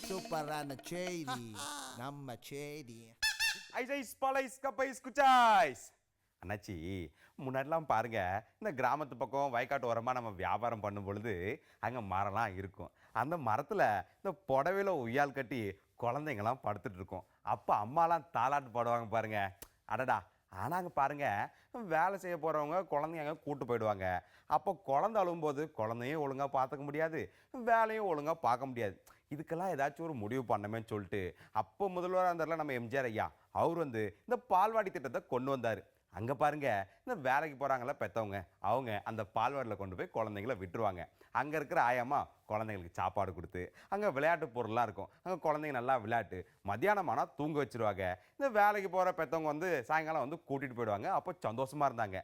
சூப்பரான செய்தி நம்ம செய்தி. ஐஸ் பழைஸ் கப்பைஸ் குச்சாய்ஸ். அண்ணாச்சி, முன்னாடிலாம் பாருங்க, இந்த கிராமத்து பக்கம் வயக்காட்டு ஓரமாக நம்ம வியாபாரம் பண்ணும் பொழுது அங்கே மரம்லாம் இருக்கும். அந்த மரத்தில் இந்த புடவையில் உய்யால் கட்டி குழந்தைங்களாம் படுத்துட்டு இருக்கோம். அப்போ அம்மாலாம் தாலாட்டு பாடுவாங்க பாருங்க. அடடா! ஆனால் அங்கே பாருங்க, வேலை செய்ய போகிறவங்க குழந்தைங்க அங்கே கூட்டு போயிடுவாங்க. அப்போ குழந்தை அழும்போது குழந்தையும் ஒழுங்காக பார்த்துக்க முடியாது, வேலையும் ஒழுங்காக பார்க்க முடியாது. இதுக்கெல்லாம் ஏதாச்சும் ஒரு முடிவு பண்ணமேன்னு சொல்லிட்டு அப்போ முதல்வராக இருந்தார்ல நம்ம எம்ஜிஆர் ஐயா, அவர் இந்த பால்வாடி திட்டத்தை கொண்டு வந்தார். அங்கே பாருங்க, இந்த வேலைக்கு போகிறாங்கள பெற்றவங்க, அவங்க அந்த பால்வாடியில் கொண்டு போய் குழந்தைங்கள விட்டுருவாங்க. அங்கே இருக்கிற ஆயம்மா குழந்தைங்களுக்கு சாப்பாடு கொடுத்து, அங்கே விளையாட்டு பொருள்லாம் இருக்கும், அங்கே குழந்தைங்க நல்லா விளையாட்டு, மத்தியானமானால் தூங்க வச்சுருவாங்க. இந்த வேலைக்கு போகிற பெற்றவங்க சாயங்காலம் கூட்டிகிட்டு போயிடுவாங்க. அப்போ சந்தோஷமாக இருந்தாங்க.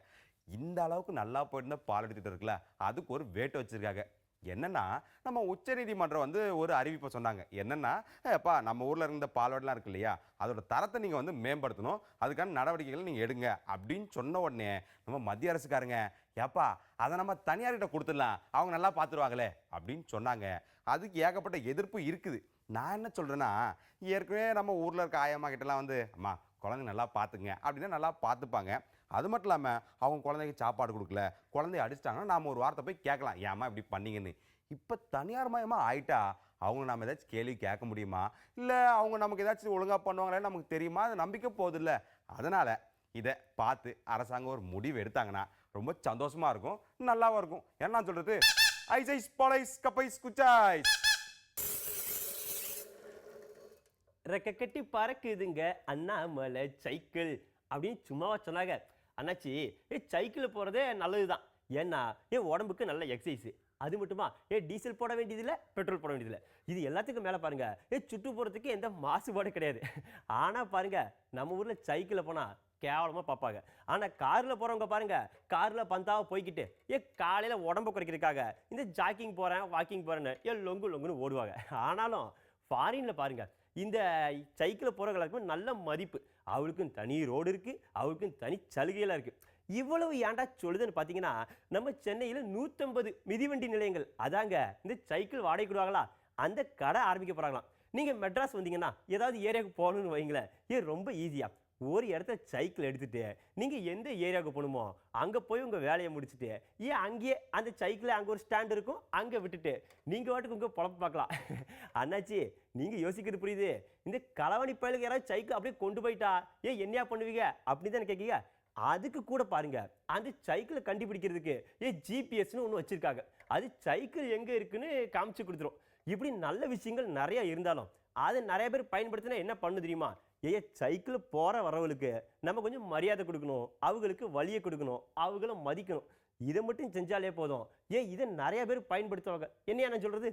இந்த அளவுக்கு நல்லா போயிருந்த பால்வாடி திட்டம் இருக்குல்ல, அதுக்கு ஒரு வேட்டு வச்சுருக்காங்க. என்னன்னா, நம்ம உச்சநீதிமன்றம் ஒரு அறிவிப்பை சொன்னாங்க. என்னன்னா, எப்பா நம்ம ஊரில் இருந்த பால்வாடிலாம் இருக்கு இல்லையா, அதோட தரத்தை நீங்கள் மேம்படுத்தணும், அதுக்கான நடவடிக்கைகள் நீங்கள் எடுங்க அப்படின்னு சொன்ன உடனே நம்ம மத்திய அரசுக்காரங்க, ஏப்பா அதை நம்ம தனியார்கிட்ட கொடுத்துடலாம், அவங்க நல்லா பார்த்துருவாங்களே அப்படின்னு சொன்னாங்க. அதுக்கு ஏகப்பட்ட எதிர்ப்பு இருக்குது. நான் என்ன சொல்கிறேன்னா, ஏற்கனவே நம்ம ஊரில் இருக்க ஆயம்மா கிட்டலாம் அம்மா குழந்தைங்க நல்லா பார்த்துங்க அப்படின்னா நல்லா பார்த்துப்பாங்க. அது மட்டும் இல்லாமல் அவங்க குழந்தைக்கு சாப்பாடு கொடுக்கல, குழந்தைய அடிச்சிட்டாங்கன்னா நாம் ஒரு வார்த்தை போய் கேட்கலாம், ஏம்மா இப்படி பண்ணீங்கன்னு. இப்போ தனியார் மயமாக ஆயிட்டா அவங்க நம்ம ஏதாச்சும் கேள்வி கேட்க முடியுமா, இல்லை அவங்க நமக்கு ஏதாச்சும் ஒழுங்காக பண்ணுவாங்களே நமக்கு தெரியுமா, அது நம்பிக்கை போதில்லை. அதனால் இதை பார்த்து அரசாங்கம் ஒரு முடிவு எடுத்தாங்கன்னா ரொம்ப சந்தோஷமாக இருக்கும், நல்லாவும் இருக்கும். என்ன சொல்கிறது? ஐஸ் பழைஸ் கப்பைஸ் குச்சாய்ஸ். ரெக்க கட்டி பறக்குதுங்க அண்ணாமலை சைக்கிள் அப்படின்னு சும்மாவா சொன்னாங்க. அண்ணாச்சி, சைக்கிளில் போகிறதே நல்லது தான். ஏன்னா உடம்புக்கு நல்ல எக்ஸசைஸு. அது மட்டுமா டீசல் போட வேண்டியதில்லை, பெட்ரோல் போட வேண்டியதில்லை. இது எல்லாத்துக்கும் மேலே பாருங்க, சுற்றுப்புறத்துக்கு எந்த மாசுபாடும் கிடையாது. ஆனால் பாருங்க, நம்ம ஊரில் சைக்கிளில் போனால் கேவலமாக பார்ப்பாங்க. ஆனால் காரில் போகிறவங்க பாருங்க, காரில் பந்தாவை போய்கிட்டு காலையில் உடம்பு குறைக்கிறதுக்காக இந்த ஜாக்கிங் போகிறேன் வாக்கிங் போகிறேன்னு லொங்குன்னு ஓடுவாங்க. ஆனாலும் ஃபாரினில் பாருங்க, இந்த சைக்கிளில் போகிறவங்களுக்கு நல்ல மதிப்பு, அவளுக்கும் தனி ரோடு இருக்குது, அவளுக்கும் தனி சலுகையெல்லாம் இருக்குது. இவ்வளவு ஏன்டா சொல்லுதுன்னு பார்த்தீங்கன்னா, நம்ம சென்னையில் 150 மிதிவண்டி நிலையங்கள், அதாங்க இந்த சைக்கிள் வாடகை கொடுவாங்களா, அந்த கடை ஆரம்பிக்க போகிறாங்களாம். நீங்கள் மெட்ராஸ் வந்தீங்கன்னா ஏதாவது ஏரியாவுக்கு போகணுன்னு வைங்களேன், ரொம்ப ஈஸியாக ஒரு இடத்துல சைக்கிள் எடுத்துகிட்டு நீங்கள் எந்த ஏரியாவுக்கு போகணுமோ அங்கே போய் உங்கள் வேலையை முடிச்சுட்டு அங்கேயே அந்த சைக்கிளை அங்கே ஒரு ஸ்டாண்ட் இருக்கும், அங்கே விட்டுட்டு நீங்கள் வாட்டுக்கு உங்கள் பொழப்பு பார்க்கலாம். அண்ணாச்சி, நீங்கள் யோசிக்கிறது புரியுது. இந்த களவணி பயலுக்கு யாராவது சைக்கிள் அப்படியே கொண்டு போயிட்டா என்னையா பண்ணுவீங்க அப்படின்னு தானே கேட்கீங்க. அதுக்கு கூட பாருங்க, அந்த சைக்கிளை கண்டுபிடிக்கிறதுக்கு ஜிபிஎஸ்னு ஒன்று வச்சுருக்காங்க. அது சைக்கிள் எங்கே இருக்குன்னு காமிச்சு கொடுத்துரும். இப்படி நல்ல விஷயங்கள் நிறையா இருந்தாலும் அதை நிறைய பேர் பயன்படுத்தினா என்ன பண்ணு தெரியுமா, சைக்கிள் போகிற வரவங்களுக்கு நம்ம கொஞ்சம் மரியாதை கொடுக்கணும், அவங்களுக்கு வழியை கொடுக்கணும், அவங்கள மதிக்கணும். இதை மட்டும் செஞ்சாலே போதும். இதை நிறைய பேர் பயன்படுத்துவாங்க. என்னையா நான் சொல்கிறது?